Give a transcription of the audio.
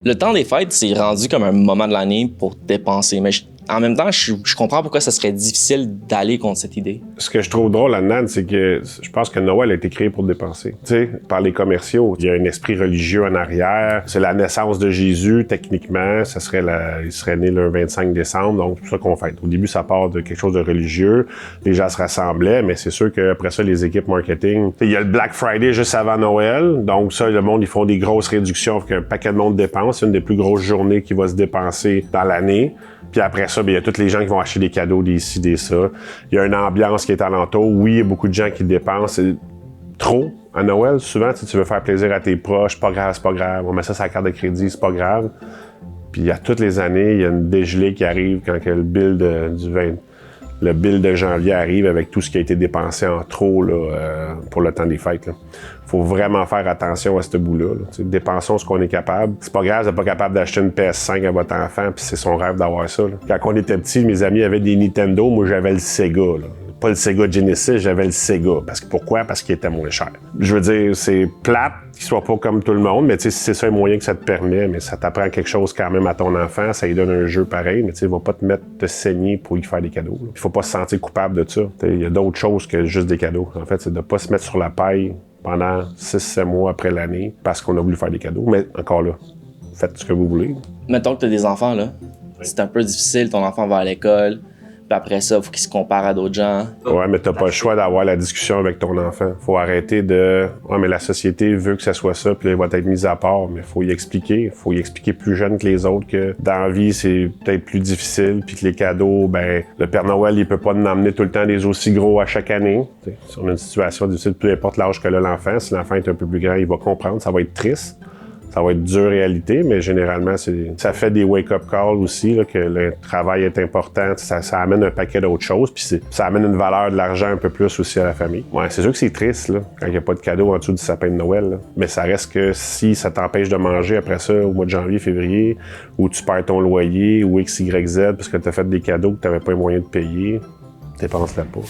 Le temps des fêtes, c'est rendu comme un moment de l'année pour dépenser. Mais en même temps, je comprends pourquoi ça serait difficile d'aller contre cette idée. Ce que je trouve drôle là-dedans, c'est que je pense que Noël a été créé pour dépenser. Tu sais, par les commerciaux, il y a un esprit religieux en arrière. C'est la naissance de Jésus, techniquement. Il serait né le 25 décembre, donc c'est pour ça qu'on fête. Au début, ça part de quelque chose de religieux. Les gens se rassemblaient, mais c'est sûr qu'après ça, les équipes marketing... Il y a le Black Friday juste avant Noël. Donc ça, le monde, ils font des grosses réductions, fait qu'un paquet de monde dépense. C'est une des plus grosses journées qui va se dépenser dans l'année. Puis après ça, il y a tous les gens qui vont acheter des cadeaux, des ci, des ça. Il y a une ambiance qui est alentour. Oui, il y a beaucoup de gens qui dépensent trop à Noël. Souvent, tu veux faire plaisir à tes proches, c'est pas grave. On met ça sur la carte de crédit, c'est pas grave. Puis à toutes les années, il y a une dégelée qui arrive quand que le bill de janvier arrive avec tout ce qui a été dépensé en trop là, pour le temps des fêtes. Là. Faut vraiment faire attention à ce bout-là. Là. Dépensons ce qu'on est capable. C'est pas grave, vous n'êtes pas capable d'acheter une PS5 à votre enfant, puis c'est son rêve d'avoir ça. Là. Quand on était petit, mes amis avaient des Nintendo, moi j'avais le Sega. Là. Pas le Sega Genesis, j'avais le Sega. Pourquoi? Parce qu'il était moins cher. Je veux dire, c'est plate qu'il soit pas comme tout le monde, mais tu sais, si c'est ça un moyen que ça te permet, mais ça t'apprend quelque chose quand même à ton enfant, ça lui donne un jeu pareil, mais tu sais, il va pas te saigner pour lui faire des cadeaux. Là. Il faut pas se sentir coupable de ça. Il y a d'autres choses que juste des cadeaux. En fait, c'est de pas se mettre sur la paille pendant 6-7 mois après l'année parce qu'on a voulu faire des cadeaux. Mais encore là, faites ce que vous voulez. Mettons que tu as des enfants, là. Oui. C'est un peu difficile, ton enfant va à l'école. Puis après ça, il faut qu'il se compare à d'autres gens. Ouais, mais t'as pas le choix d'avoir la discussion avec ton enfant. Faut arrêter de... Ouais, mais la société veut que ça soit ça, puis là, il va être mis à part. Mais faut y expliquer. Faut y expliquer plus jeune que les autres que dans la vie, c'est peut-être plus difficile, puis que les cadeaux, ben, le Père Noël, il peut pas nous emmener tout le temps des aussi gros à chaque année. T'sais, si on a une situation difficile, peu importe l'âge que a l'enfant, si l'enfant est un peu plus grand, il va comprendre, ça va être triste. Ça va être dur réalité, mais généralement, ça fait des wake-up calls aussi, là, que le travail est important. Ça amène un paquet d'autres choses, puis ça amène une valeur de l'argent un peu plus aussi à la famille. Ouais, c'est sûr que c'est triste, là, quand il n'y a pas de cadeau en dessous du sapin de Noël. Là. Mais ça reste que si ça t'empêche de manger après ça au mois de janvier, février, ou tu perds ton loyer, ou X, Y, Z, parce que tu as fait des cadeaux que tu n'avais pas les moyens de payer, dépense-la pas.